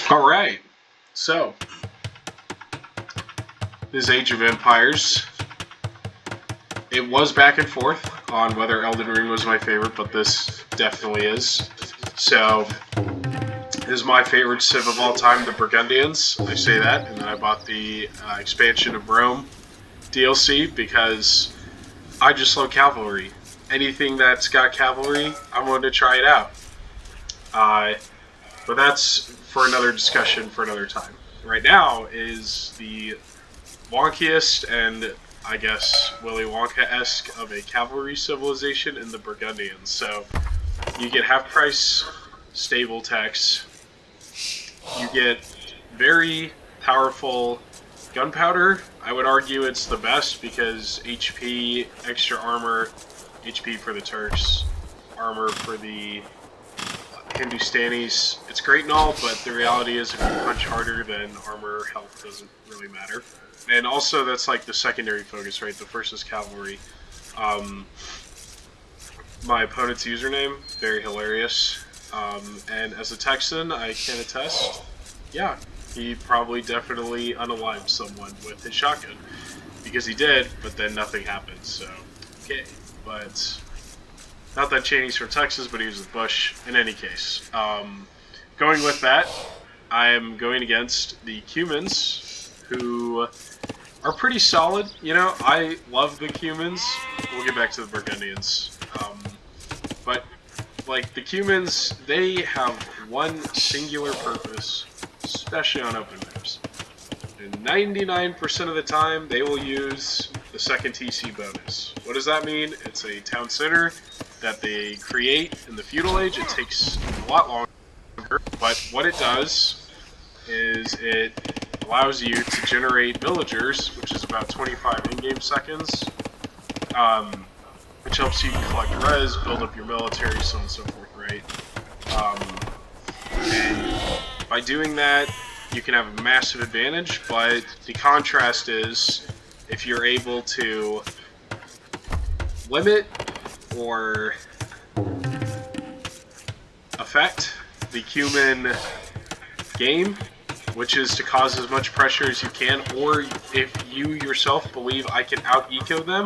All right. So, this Age of Empires. It was back and forth on whether Elden Ring was my favorite, but this definitely is. So, this is my favorite Civ of all time, the Burgundians. I say that, and then I bought the expansion of Rome DLC because I just love cavalry. Anything that's got cavalry, I'm going to try it out. But that's for another discussion for another time. Right now is the wonkiest and I guess Willy Wonka-esque of a cavalry civilization in the Burgundians. So you get half-price stable techs. You get very powerful gunpowder. I would argue it's the best because HP, extra armor, HP for the Turks, armor for the Hindustanis. It's great and all, but the reality is if you punch harder, then armor health doesn't really matter. And also, that's like the secondary focus, right? The first is cavalry. My opponent's username, very hilarious. And as a Texan, I can attest, yeah, he probably definitely unaligned someone with his shotgun. Because he did, but then nothing happened, so, okay. But, not that Cheney's from Texas, but he was with Bush, in any case. Going with that, I am going against the Cumans, who are pretty solid. You know, I love the Cumans. We'll get back to the Burgundians. But, like, the Cumans, they have one singular purpose, especially on open maps. And 99% of the time, they will use the second TC bonus. What does that mean? It's a town center that they create in the feudal age. It takes a lot longer, but what it does is it allows you to generate villagers, which is about 25 in-game seconds, which helps you collect res, build up your military, so on and so forth, right? And by doing that, you can have a massive advantage, but the contrast is if you're able to limit or affect the Cuman game, which is to cause as much pressure as you can, or if you yourself believe I can out-eco them,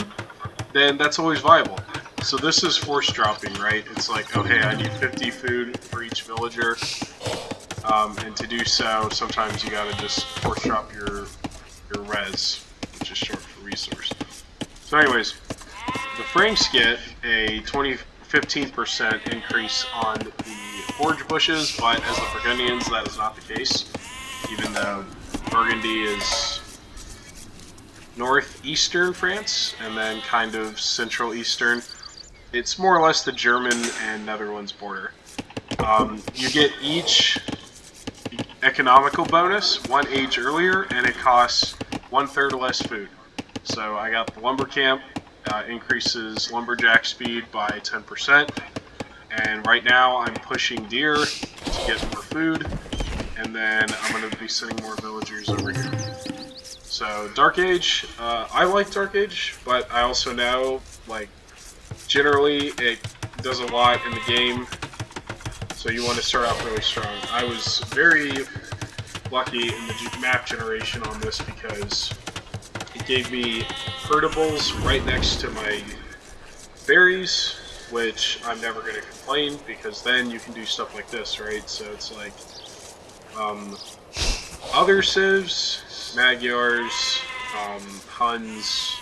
then that's always viable. So this is force dropping, right? It's like, oh hey, I need 50 food for each villager, and to do so, sometimes you gotta just force drop your res, which is short for resource. So anyways, the Franks get a 15% increase on the forage bushes, but as the Burgundians, that is not the case. Even though Burgundy is northeastern France, and then kind of central eastern, it's more or less the German and Netherlands border. You get each economical bonus one age earlier, and it costs 1/3 less food. So I got the lumber camp, increases lumberjack speed by 10%, and right now I'm pushing deer to get more food, and then I'm going to be sending more villagers over here. So Dark Age, I like Dark Age, but I also know, like, generally it does a lot in the game, so you want to start off really strong. I was very lucky in the map generation on this because it gave me herdables right next to my berries, which I'm never going to complain, because then you can do stuff like this, right? So it's like, other civs, Magyars, Huns,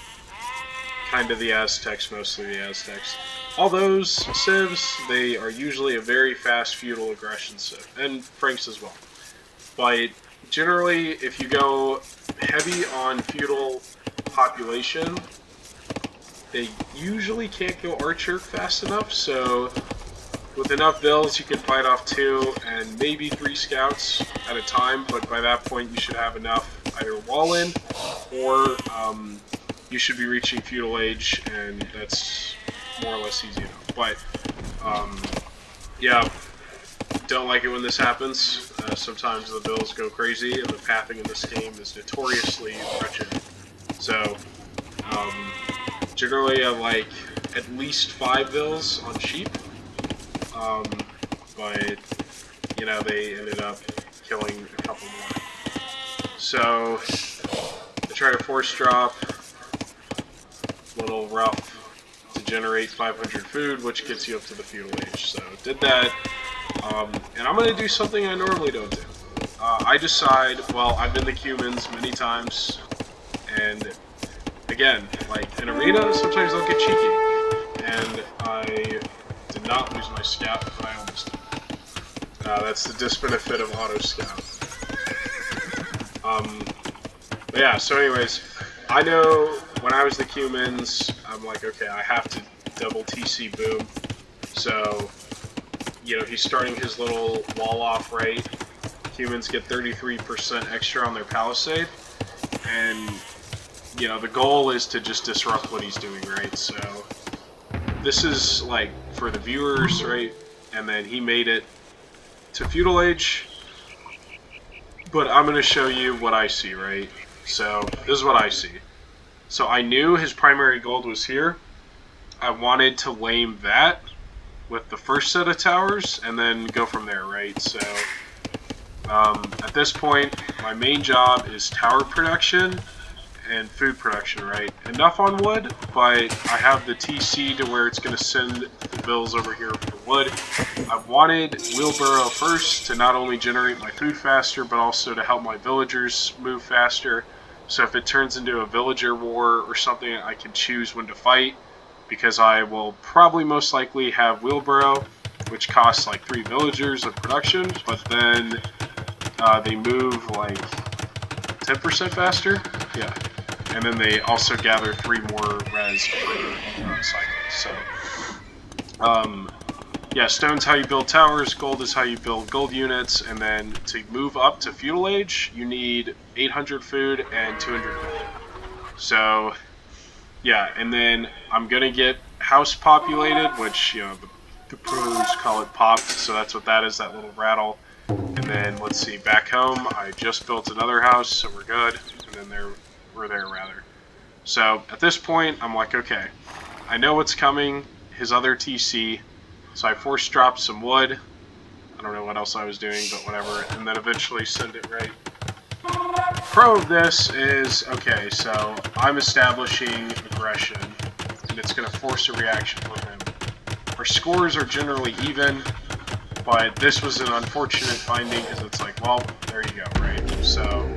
kind of the Aztecs, mostly the Aztecs. All those civs, they are usually a very fast feudal aggression civ, and Franks as well. But generally, if you go heavy on feudal population, they usually can't go archer fast enough, so with enough vills you can fight off 2 and maybe 3 scouts at a time, but by that point you should have enough either wall in, or you should be reaching feudal age, and that's more or less easy enough. But, yeah, don't like it when this happens. Sometimes the vills go crazy, and the pathing in this game is notoriously wretched. So, generally I like at least 5 vills on sheep, but, you know, they ended up killing a couple more. So I try to force drop, little rough, to generate 500 food, which gets you up to the feudal age. So did that, and I'm going to do something I normally don't do. I decide, well, I've been the humans many times, and again, like in arena, sometimes I'll get cheeky, and I did not lose my scout, but I almost did. That's the disbenefit of auto scout. But yeah, so anyways, I know when I was the humans, I'm like, okay, I have to double TC boom. So, you know, he's starting his little wall off right. Humans get 33% extra on their palisade, and you know, the goal is to just disrupt what he's doing, right? So this is like for the viewers, right? And then he made it to feudal age, but I'm going to show you what I see, right? So this is what I see. So I knew his primary gold was here. I wanted to lame that with the first set of towers and then go from there, right? So at this point, my main job is tower production and food production, right? Enough on wood, but I have the TC to where it's going to send the bills over here for wood. I wanted wheelbarrow first to not only generate my food faster, but also to help my villagers move faster. So if it turns into a villager war or something, I can choose when to fight, because I will probably most likely have wheelbarrow, which costs like 3 villagers of production, but then they move like 10% faster. Yeah. And then they also gather 3 more res per cycle. So, yeah, stone's how you build towers, gold is how you build gold units, and then to move up to feudal age, you need 800 food and 200 gold. So, yeah, and then I'm gonna get house populated, which, you know, the pros call it popped, so that's what that is, that little rattle. And then, let's see, back home, I just built another house, so we're good, and then we're there rather. So at this point, I'm like, okay, I know what's coming, his other TC, so I force dropped some wood. I don't know what else I was doing, but whatever, and then eventually send it right. Pro of this is, okay, so I'm establishing aggression, and it's going to force a reaction from him. Our scores are generally even, but this was an unfortunate finding, because it's like, well, there you go, right? So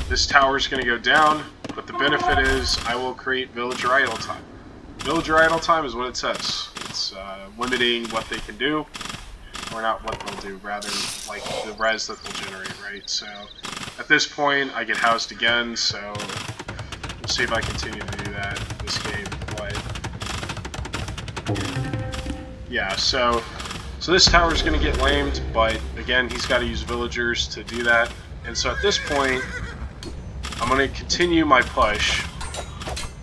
this tower's going to go down, but the benefit is I will create villager idle time. Villager idle time is what it says. It's limiting what they can do, or not what they'll do, rather like the res that they'll generate, right? So at this point, I get housed again, so we'll see if I continue to do that in this game. But yeah, so this tower is going to get lamed, but again, he's got to use villagers to do that. And so at this point, I'm going to continue my push,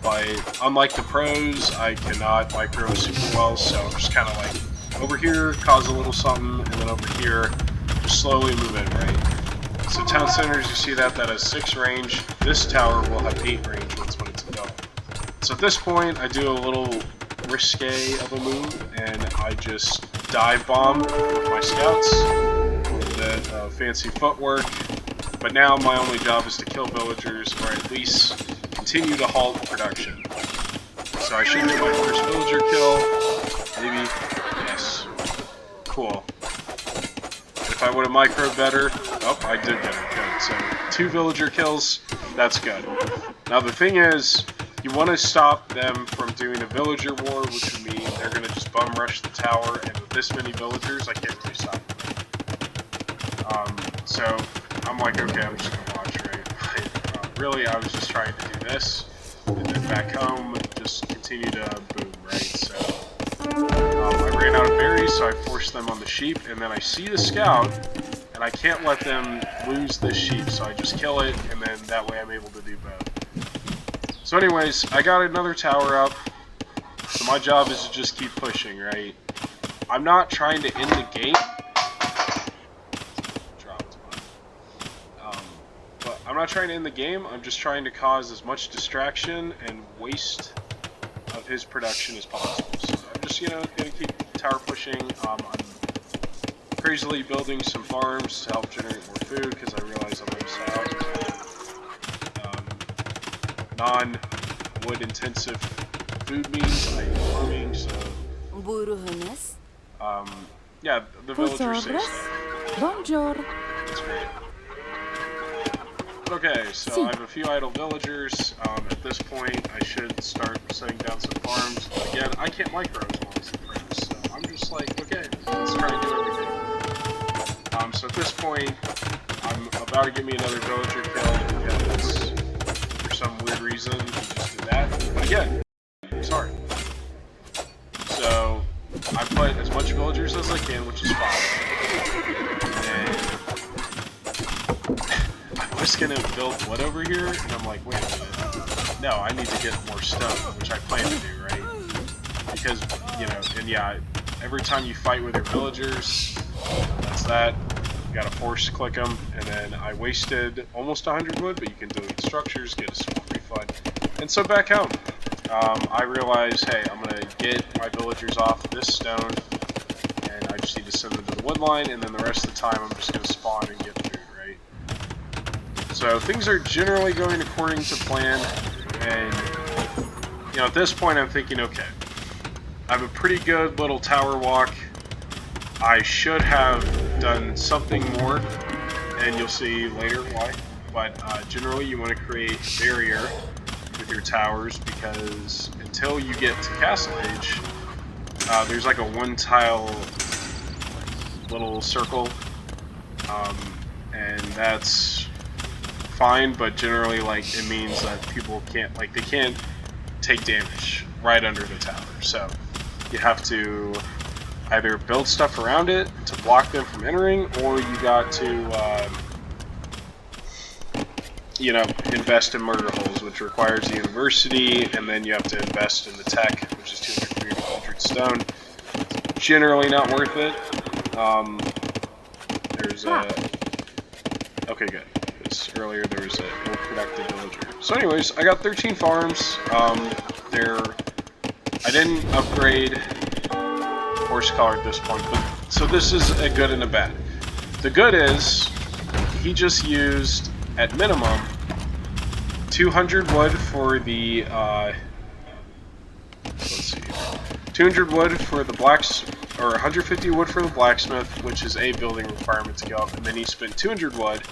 but unlike the pros, I cannot micro super well, so I'm just kind of like over here, cause a little something, and then over here, just slowly move in, right? So town centers, you see that has 6 range. This tower will have 8 range once when it's built. So at this point, I do a little risque of a move, and I just dive bomb with my scouts, a little bit of fancy footwork. But now my only job is to kill villagers, or at least continue to halt production. So I should get my first villager kill. Maybe. Yes. Cool. If I would have microed better. Oh, I did get it. Good. So 2 villager kills. That's good. Now the thing is, you want to stop them from doing a villager war, which would mean they're going to just bum rush the tower, and with this many villagers, I can't really stop them. So I'm like, okay, I'm just going to watch, right? Really, I was just trying to do this, and then back home, just continue to boom, right? So I ran out of berries, so I forced them on the sheep, and then I see the scout, and I can't let them lose this sheep, so I just kill it, and then that way I'm able to do both. So anyways, I got another tower up, so my job is to just keep pushing, right? I'm not trying to end the game. But I'm not trying to end the game, I'm just trying to cause as much distraction and waste of his production as possible. So I'm just, you know, going to keep tower pushing. I'm crazily building some farms to help generate more food because I realize I'm almost out. Non-wood intensive food means I am farming, so yeah, the villagers say stuff. Bonjour. That's great. Okay, so I have a few idle villagers. At this point, I should start setting down some farms. Again, I can't micro as well as the pros, so I'm just like, okay, let's try and do everything. So at this point, I'm about to get me another villager killed because for some weird reason, he just did that. But again, sorry. So I put as much villagers as I can, which is fine. And I was gonna build wood over here, and I'm like, wait a minute. No, I need to get more stone, which I plan to do, right? Because, you know, and yeah, every time you fight with your villagers, that's that. You gotta force click them, and then I wasted almost 100 wood, but you can delete structures, get a small refund. And so back home, I realized, hey, I'm gonna get my villagers off this stone, and I just need to send them to the wood line, and then the rest of the time I'm just gonna spawn and get food, right? So things are generally going according to plan, and you know, at this point I'm thinking, okay, I have a pretty good little tower walk. I should have done something more, and you'll see later why. But generally you want to create a barrier with your towers, because until you get to Castle Age, there's like a one-tile little circle, and that's fine, but generally, like, it means that people can't, like, they can't take damage right under the tower. So you have to either build stuff around it to block them from entering, or you got to you know, invest in murder holes, which requires the university, and then you have to invest in the tech, which is 200 stone. Generally not worth it. There's a... Okay, good. Because earlier there was a more productive villager. So anyways, I got 13 farms. I didn't upgrade horsecollar at this point, but so this is a good and a bad. The good is, he just used, at minimum, 200 wood for the, let's see, 200 wood for the or 150 wood for the blacksmith, which is a building requirement to go up, and then he spent 200 wood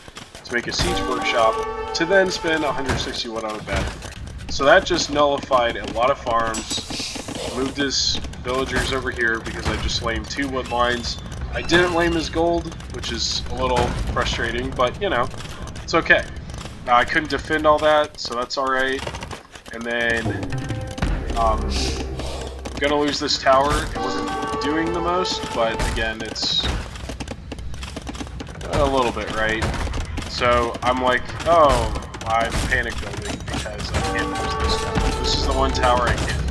to make a siege workshop, to then spend 160 wood on a bed. So that just nullified a lot of farms, moved his villagers over here because I just lamed 2 wood lines. I didn't lame his gold, which is a little frustrating, but you know, it's okay. Now I couldn't defend all that, so that's alright. And then, I'm gonna lose this tower. It wasn't doing the most, but again, it's a little bit, right? So I'm like, oh, I'm panic building because I can't lose this tower. This is the one tower I can't lose.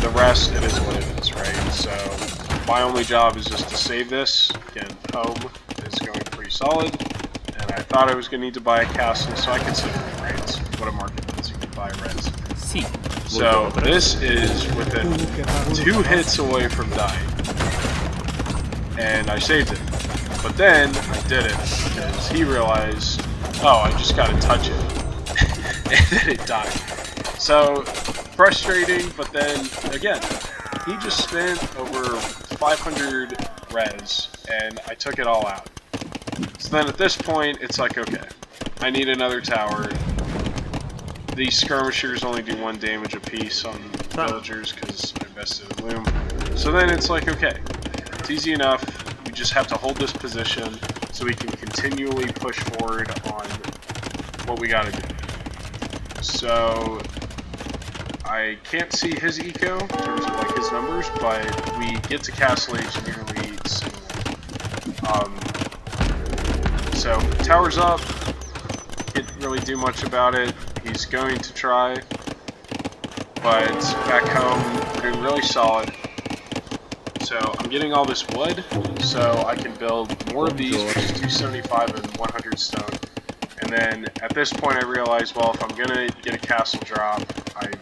The rest, it is what it is, right? So my only job is just to save this. Again, home is going pretty solid. And I thought I was going to need to buy a castle so I could save the reds. What a market is, you can buy reds. So this is within 2 hits away from dying. And I saved it. But then I did it because he realized, oh, I just got to touch it. And then it died. So frustrating, but then again, he just spent over 500 res and I took it all out. So then at this point, it's like, okay, I need another tower. These skirmishers only do 1 damage apiece on villagers because I invested in loom. So then it's like, okay, it's easy enough. We just have to hold this position so we can continually push forward on what we gotta do. So I can't see his eco in terms of like his numbers, but we get to Castle Age nearly similar. So tower's up. Can't really do much about it. He's going to try, but back home we're doing really solid. So I'm getting all this wood, so I can build more of these, which is 275 and 100 stone. And then at this point I realized, well, if I'm gonna get a castle drop, I need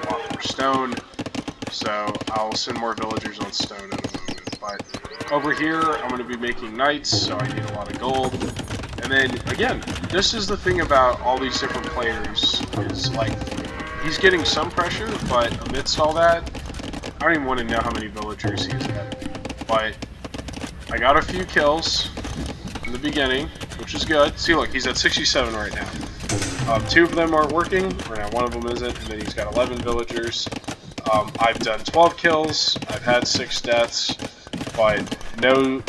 a lot more stone. So I'll send more villagers on stone in a moment. But over here, I'm going to be making knights, so I need a lot of gold. And then, again, this is the thing about all these different players, is like, he's getting some pressure, but amidst all that, I don't even want to know how many villagers he's got. But I got a few kills in the beginning, which is good. See, look, he's at 67 right now. 2 of them aren't working, or now 1 of them isn't, and then he's got 11 villagers. I've done 12 kills, I've had 6 deaths, but no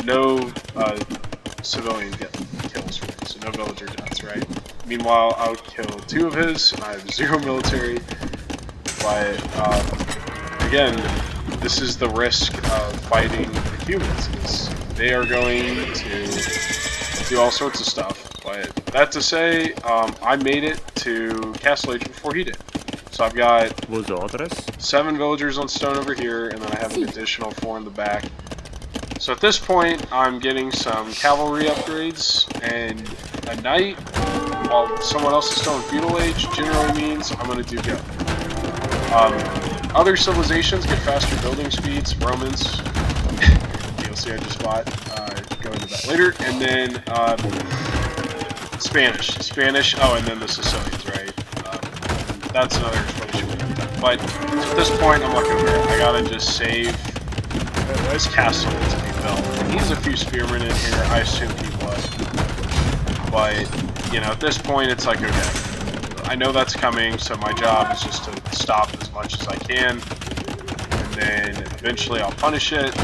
civilian kills for me, so no villager deaths, right? Meanwhile, I would kill 2 of his, and I have 0 military, but again, this is the risk of fighting the humans, is they are going to do all sorts of stuff. But that to say, I made it to Castle Age before he did. So I've got 7 villagers on stone over here, and then I have an additional 4 in the back. So at this point, I'm getting some cavalry upgrades, and a knight, while someone else is still in feudal age, generally means I'm going to do good. Other civilizations get faster building speeds, Romans, DLC I just bought, go into that later, and then Spanish, oh, and then the Sicilians, right? That's another explanation we have done. But at this point, I'm like, okay, I gotta just save this castle to be built. And he's a few spearmen in here, I assume he would. But, you know, at this point, it's like, okay, I know that's coming, so my job is just to stop as much as I can. And then eventually I'll punish it.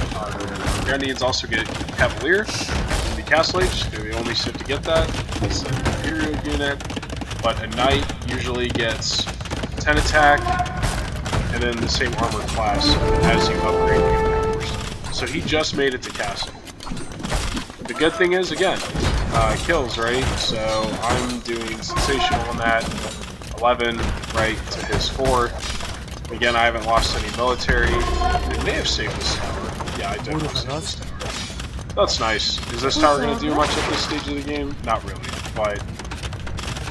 Burgundians also get Cavalier in the Castle Age. They're the only civ to get that. It's an Imperial unit. But a Knight usually gets 10 attack, and then the same armor class as you upgrade your powers. So he just made it to Castle. The good thing is, again, kills, right? So I'm doing sensational on that. 11, right, to his 4. Again, I haven't lost any military. They may have saved this tower. Yeah, I definitely saved this tower. That's nice. Is this tower going to do much at this stage of the game? Not really, but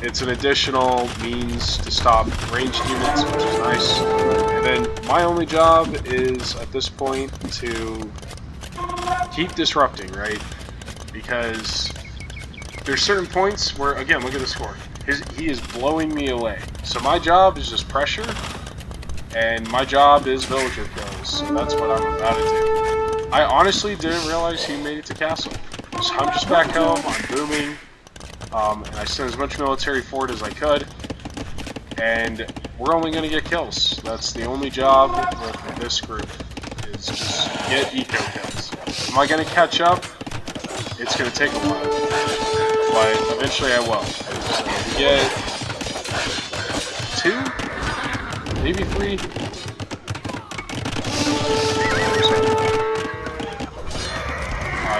it's an additional means to stop ranged units, which is nice. And then my only job is, at this point, to keep disrupting, right? Because there's certain points where, again, look at the score. He is blowing me away. So my job is just pressure, and my job is villager kills. So that's what I'm about to do. I honestly didn't realize he made it to Castle. So I'm just back home, I'm booming, and I sent as much military forward as I could, and we're only going to get kills. That's the only job with this group, is just get eco kills. Am I going to catch up? It's going to take a while, but eventually I will. So we get 2, maybe 3.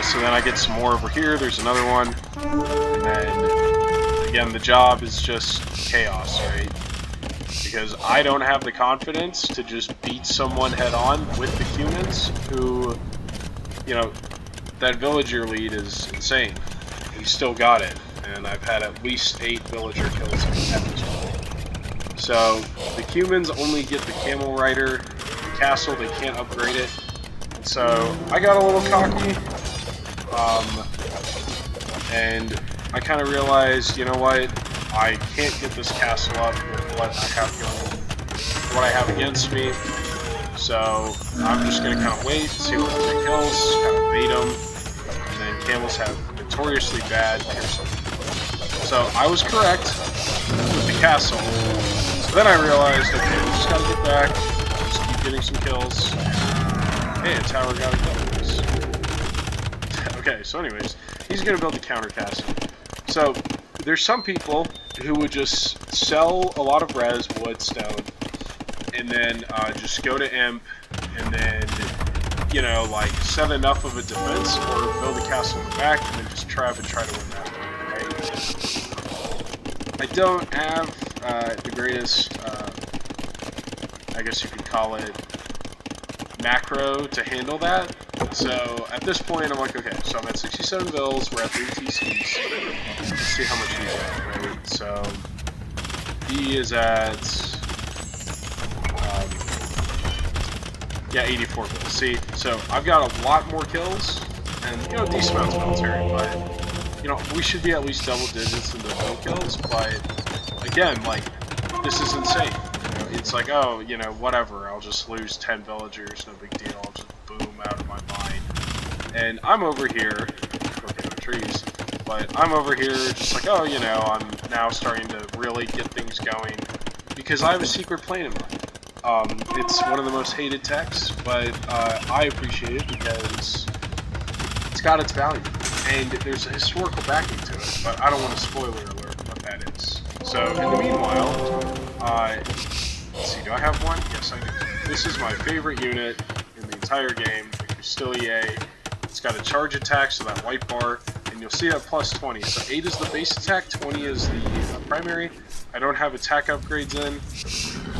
So then I get some more over here. There's another one, and then again the job is just chaos, right? Because I don't have the confidence to just beat someone head on with the humans. Who, you know, that villager lead is insane. He still got it. And I've had at least 8 villager kills at this point. So the humans only get the camel rider, the castle, they can't upgrade it. And so I got a little cocky, and I kind of realized, you know what, I can't get this castle up with what I have against me. So I'm just gonna kind of wait, see what the kills, kind of bait them, and then camels have notoriously bad piercing. So I was correct with the castle. So then I realized, okay, we just gotta get back, just keep getting some kills. Hey, a tower got a kill. Okay, so anyways, he's gonna build a counter castle. So there's some people who would just sell a lot of res, wood, stone, and then just go to imp, and then, you know, like set enough of a defense or build a castle in the back, and then just try to win that. I don't have the greatest, I guess you could call it, macro to handle that. So at this point, I'm like, okay, so I'm at 67 bills, we're at 3 TCs. Let's see how much he's at, right? So he is at Yeah, 84 kills. See, so I've got a lot more kills, and, you know, decent amounts of military, but, you know, we should be at least double digits in the kill kills, but, again, like, this is insane. You know, it's like, oh, you know, whatever, I'll just lose 10 villagers, no big deal, I'll just boom out of my mind. And I'm over here, okay, no trees, but I'm over here just like, oh, you know, I'm now starting to really get things going, because I have a secret plan in mind. It's one of the most hated techs, but I appreciate it because it's got its value, and there's a historical backing to it, but I don't want to spoiler alert what that is. So, in the meanwhile, let's see, do I have one? Yes, I do. This is my favorite unit in the entire game, the Custilier. It's got a charge attack, so that white bar, and you'll see that plus 20. So 8 is the base attack, 20 is the primary. I don't have attack upgrades in,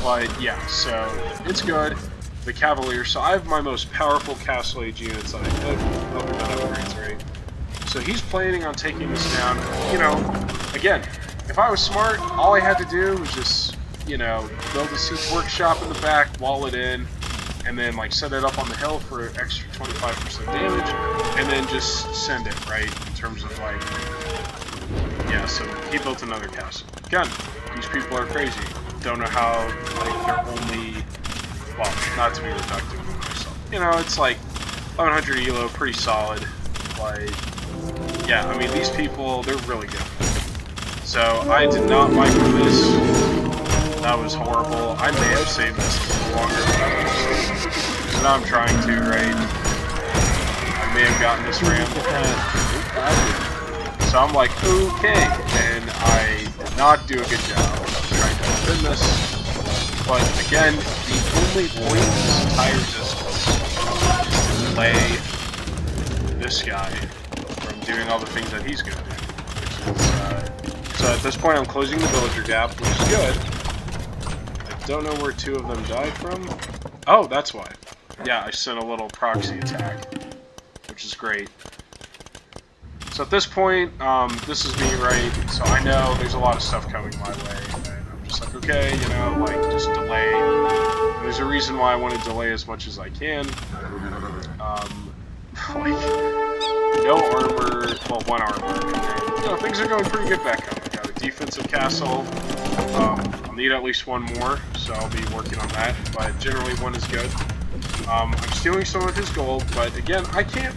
but yeah, so it's good. The Cavalier, so I have my most powerful Castle Age units I could. Other than upgrades, right? So he's planning on taking this down. You know, again, if I was smart, all I had to do was just, you know, build a siege workshop in the back, wall it in, and then like set it up on the hill for extra 25% damage, and then just send it, right? In terms of like, yeah, so he built another castle. Again, these people are crazy. Don't know how, like, they're only, well, not to be reductive of myself. You know, it's like 1100 elo, pretty solid. Like, yeah, I mean, these people, they're really good. So, I did not like this. That was horrible. I may have saved this longer than I was. So now I'm trying to, right? I may have gotten this ramp. So I'm like, okay, and I did not do a good job of trying to defend this. But again, the only point of this entire distance is to delay this guy from doing all the things that he's going to do. Which is, so at this point I'm closing the villager gap, which is good. I don't know where 2 of them died from. Oh, that's why. Yeah, I sent a little proxy attack, which is great. So at this point, this is me, right? So I know there's a lot of stuff coming my way, and I'm just like, okay, you know, like, just delay. And there's a reason why I want to delay as much as I can. Like, no armor, well, 1 armor, and then, you know, things are going pretty good back home. I got a defensive castle. I'll need at least 1 more, so I'll be working on that, but generally 1 is good. I'm stealing some of his gold, but again, I can't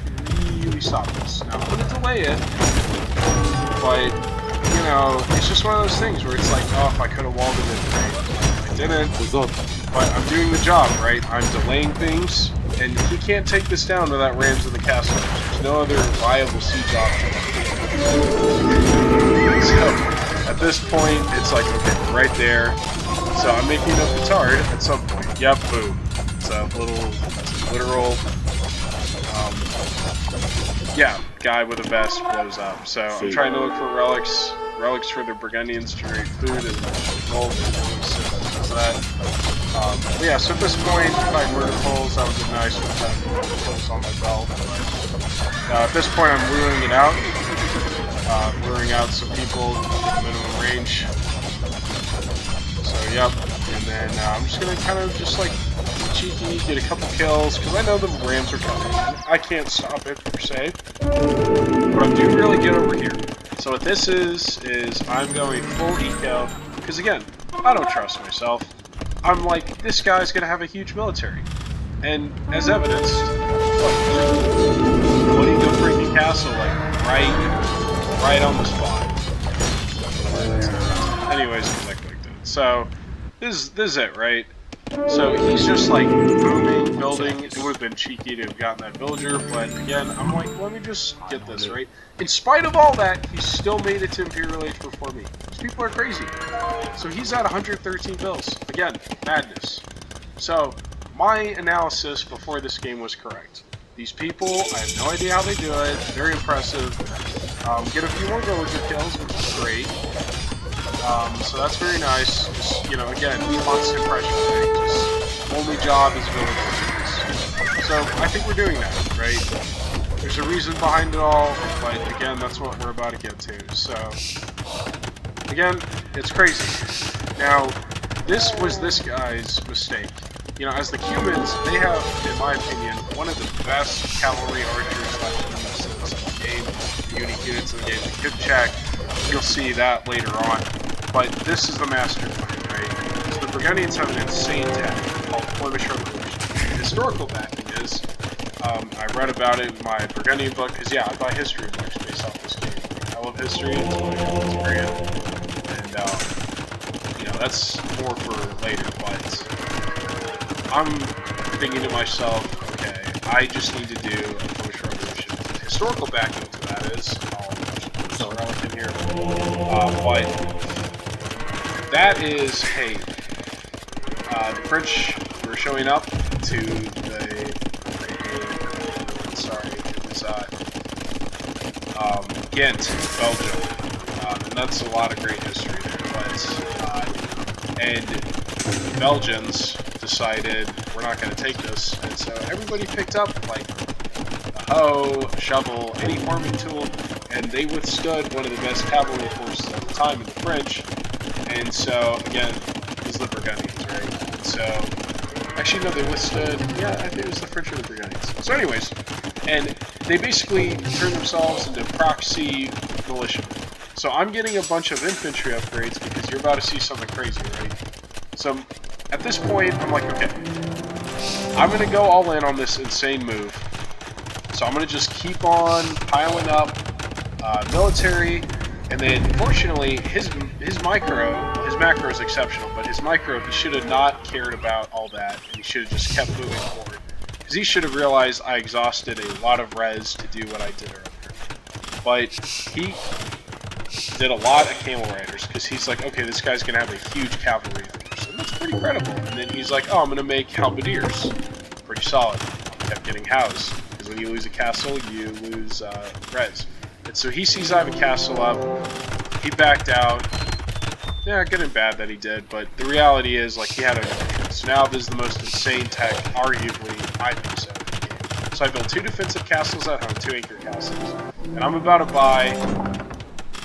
really stop this. Now, I'm going to delay it, but, you know, it's just one of those things where it's like, oh, if I could have walled it in, right? I didn't, but I'm doing the job, right? I'm delaying things, and he can't take this down without rams in the castle. There's no other viable siege option. So, at this point, it's like, okay, right there. So I'm making a petard at some point. Yep, boom. It's a literal, yeah, guy with a vest blows up. So I'm trying to look for relics for the Burgundians to generate food and gold. So that. Yeah, so at this point, find murder pulls. That would be nice with that pulls on my belt. But, at this point, I'm luring it out. Luring out some people with minimum range. So, yep. And then I'm just going to kind of just like cheeky, get a couple kills, because I know the rams are coming. I can't stop it, per se. But I'm doing really good over here. So what this is I'm going full eco, because again, I don't trust myself. I'm like, this guy's going to have a huge military. And as evidenced, look, putting the freaking castle, like, right on the spot. Anyways, like that. So, this is it, right? So he's just like booming, building. It would have been cheeky to have gotten that villager, but again, I'm like, let me just get this, right? In spite of all that, he still made it to Imperial Age before me. These people are crazy. So he's at 113 bills. Again, madness. So, my analysis before this game was correct. These people, I have no idea how they do it. Very impressive. Get a few more villager kills, which is great. So that's very nice. Just, you know, again, constant pressure thing. Just only job is villagers. So I think we're doing that, right? There's a reason behind it all, but again, that's what we're about to get to. So again, it's crazy. Now, this was this guy's mistake. you know, as the Cubans, they have, in my opinion, one of the best cavalry archers in the game, unique units in the game. You could check, you'll see that later on. But this is the master plan, right? So the Burgundians have an insane tech called Flemish Revolution. The historical backing is, I read about it in my Burgundian book, because yeah, I buy history books based off this game. I love history, it's great. And, you know, that's more for later, but I'm thinking to myself, okay, I just need to do a Flemish Revolution. The historical backing to that is, I'll just relic in here, but that is, hey, the French were showing up to the, sorry, it was, Ghent, Belgium, and that's a lot of great history there, but, and the Belgians decided we're not going to take this, and so everybody picked up like a hoe, a shovel, any farming tool, and they withstood one of the best cavalry forces at the time in the French. And so again, it was the Burgundians, right? And so actually no, they withstood. Yeah, I think it was the French or the Burgundians. So anyways, and they basically turned themselves into proxy militia. So I'm getting a bunch of infantry upgrades because you're about to see something crazy, right? So at this point, I'm like, okay, I'm going to go all in on this insane move. So I'm going to just keep on piling up military, and then fortunately, his macro is exceptional, but his micro, he should have not cared about all that, and he should have just kept moving forward. Because he should have realized I exhausted a lot of res to do what I did earlier. But he did a lot of camel riders, because he's like, okay, this guy's going to have a huge cavalry force, and that's pretty credible. And then he's like, oh, I'm going to make halberdiers. Pretty solid. Kept getting housed, because when you lose a castle, you lose res. And so he sees I have a castle up, he backed out. Yeah, good and bad that he did, but the reality is, like, he had a... So now this is the most insane tech, arguably, I think so, in the game. So I built 2 defensive castles at home, 2 anchor castles, and I'm about to buy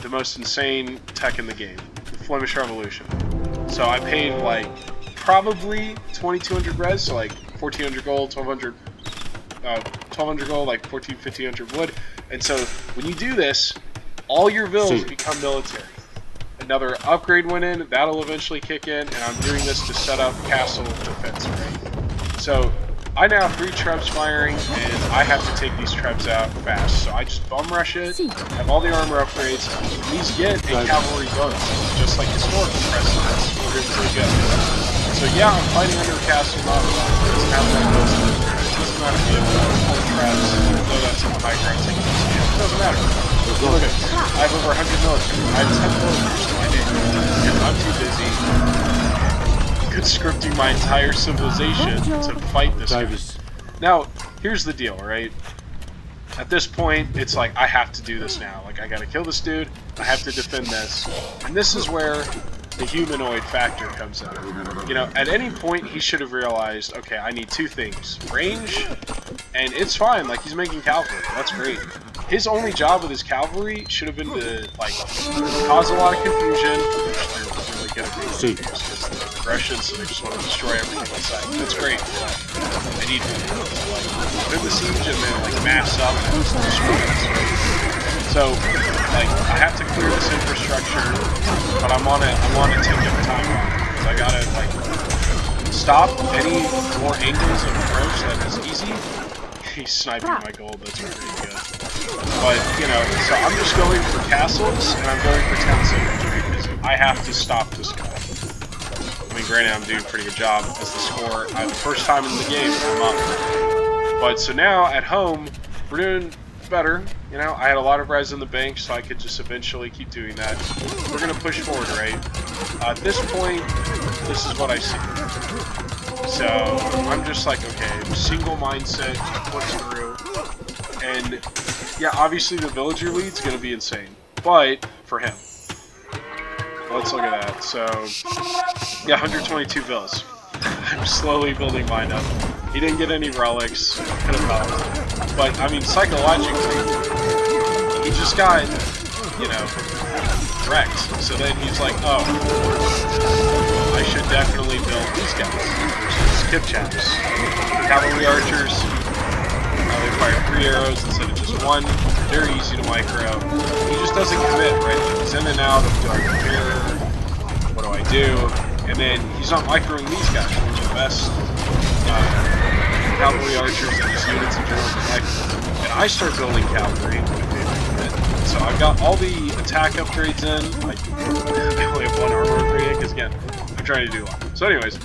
the most insane tech in the game, the Flemish Revolution. So I paid, like, probably 2,200 res, so like 1,400 gold, 1,200 gold, like 1,500 wood. And so when you do this, all your villas become military. Another upgrade went in, that'll eventually kick in, and I'm doing this to set up castle defense, right? So I now have 3 trebs firing, and I have to take these trebs out fast. So I just bum rush it, have all the armor upgrades, and these get a cavalry bonus, just like historical precedents. We're doing pretty good. So yeah, I'm fighting under a castle, not doesn't have that bonus. It doesn't matter if you have 4 trebs, even though that's on the high ground taking this game. It doesn't matter. Look at it. I have over 100 military. I have 10 villagers in my name. Because I'm too busy conscripting my entire civilization to fight this guy. Now, here's the deal, right? At this point, it's like, I have to do this now. Like, I gotta kill this dude, I have to defend this. And this is where the humanoid factor comes in. You know, at any point, he should have realized, okay, I need 2 things. Range, and it's fine, like, he's making cavalry. That's great. His only job with his cavalry should have been to, like, cause a lot of confusion, which they're really good at doing, because they're aggression, so they just want to destroy everything in sight. That's great. They need to, like, win the siege and then, like, mass up and destroy it, right? So, like, I have to clear this infrastructure, but I'm on a tick-up time on it, because I gotta, like, stop any more angles of approach that is easy. He's sniping my gold, that's pretty good. But, you know, so I'm just going for castles, and I'm going for town centers, right? Because I have to stop this guy. I mean, granted, I'm doing a pretty good job as the score. The first time in the game, I'm up. But, so now, at home, we're doing better. You know, I had a lot of res in the bank, so I could just eventually keep doing that. We're going to push forward, right? At this point, this is what I see. So, I'm just like, okay, single mindset, push through. And, yeah, obviously the villager lead's going to be insane. But, for him. Let's look at that. So, yeah, 122 villas. I'm slowly building mine up. He didn't get any relics. Could have helped. But, I mean, psychologically, he just got, you know, wrecked. So then he's like, oh, I should definitely build these guys. Kipchaks. Cavalry archers, they fire 3 arrows instead of just 1. Very easy to micro. He just doesn't commit, right? Like, he's in and out of, do I clear? What do I do? And then he's not microing these guys, which are the best cavalry archers and his units in general collect. And I start building cavalry, so I've got all the attack upgrades in. I only have 1 armor upgrade in, because again, I'm trying to do a lot. So anyways,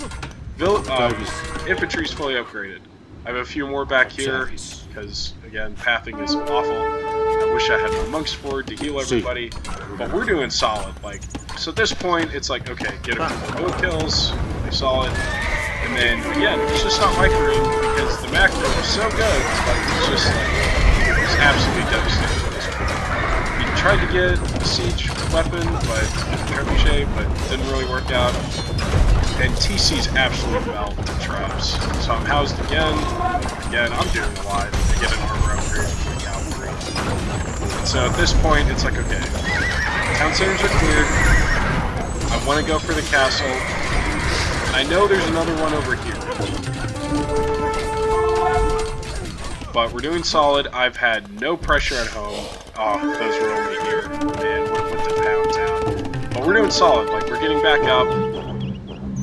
infantry's fully upgraded. I have a few more back here, because again, pathing is awful. I wish I had my monks forward to heal everybody, but we're doing solid. Like, so at this point, it's like, okay, get a couple of kills, they solid, and then again, it's just not microing because the macro is so good, but it's just like, it's absolutely devastating at this point. He tried to get a siege weapon, but trebuchet, but didn't really work out. And TC's absolutely melt the traps. So I'm housed again. Again, I'm doing a lot. I get an armor upgrade for the cavalry. And so at this point, it's like, okay, town centers are cleared. I want to go for the castle. And I know there's another one over here. But we're doing solid. I've had no pressure at home. Oh, those were only here. Man, with the pound down. But we're doing solid. Like, we're getting back up.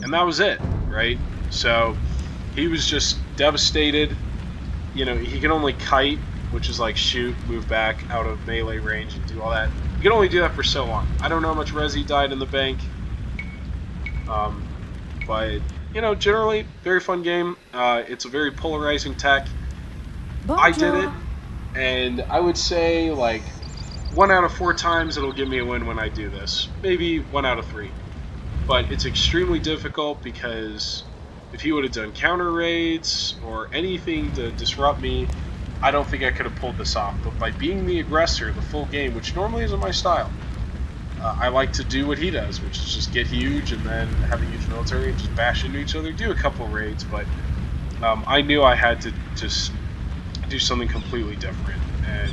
And that was it, right? So he was just devastated. You know, he can only kite, which is like shoot, move back out of melee range and do all that. You can only do that for so long. I don't know how much res he died in the bank. But, you know, generally, very fun game. It's a very polarizing tech. I did it, and I would say, like, 1 out of 4 times it'll give me a win when I do this. Maybe 1 out of 3. But it's extremely difficult because if he would have done counter raids or anything to disrupt me, I don't think I could have pulled this off. But by being the aggressor the full game, which normally isn't my style, I like to do what he does, which is just get huge and then have a huge military and just bash into each other, do a couple raids. But I knew I had to just do something completely different, and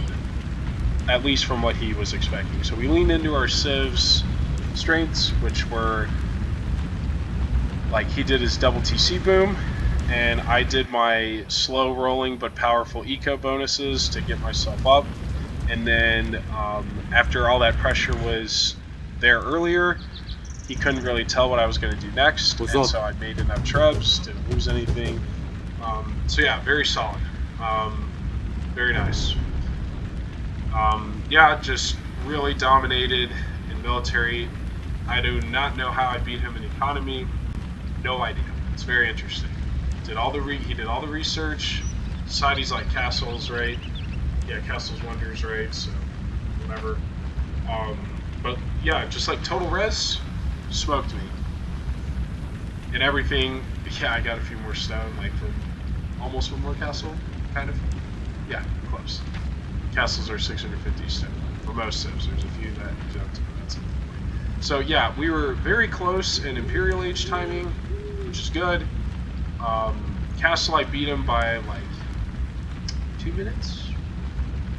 at least from what he was expecting. So we leaned into our civs strengths, which were like he did his double TC boom, and I did my slow rolling but powerful eco bonuses to get myself up. And then after all that pressure was there earlier, he couldn't really tell what I was going to do next, and so I made enough trebs, didn't lose anything. So yeah, very solid, very nice. Yeah, just really dominated in military. I do not know how I beat him in economy. No idea. It's very interesting. He did all the research. Societies like castles, right? Yeah, castles wonders, right? So whatever. But yeah, just like total res, smoked me. And everything. Yeah, I got a few more stone, like from almost one more castle, kind of. Yeah, close. Castles are 650 stone for most civs. There's a few that don't. That's it. So yeah, we were very close in Imperial Age timing, which is good. Castle, I beat him by like 2 minutes,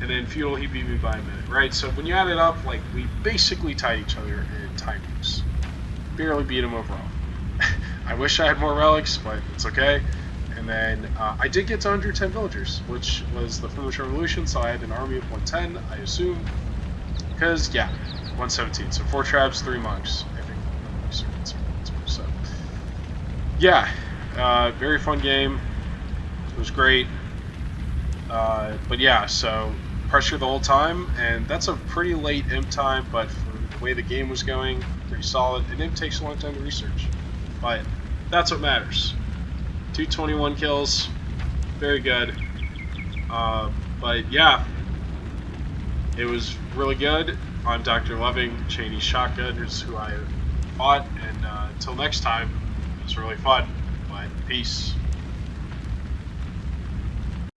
and then Feudal, he beat me by a minute, right? So when you add it up, like we basically tied each other in timings. Barely beat him overall. I wish I had more relics, but it's okay. And then I did get to 110 villagers, which was the Flemish Revolution, so I had an army of 110, I assume. Because, yeah, 117. So 4 tribes, 3 monks, I think. So, yeah, very fun game. It was great. But yeah, so pressure the whole time, and that's a pretty late imp time, but for the way the game was going, pretty solid. And imp takes a long time to research, but that's what matters. 221 kills, very good. But yeah, it was really good. I'm Dr. Loving, Cheney Shotgun is who I fought, and until next time, it was really fun. But peace.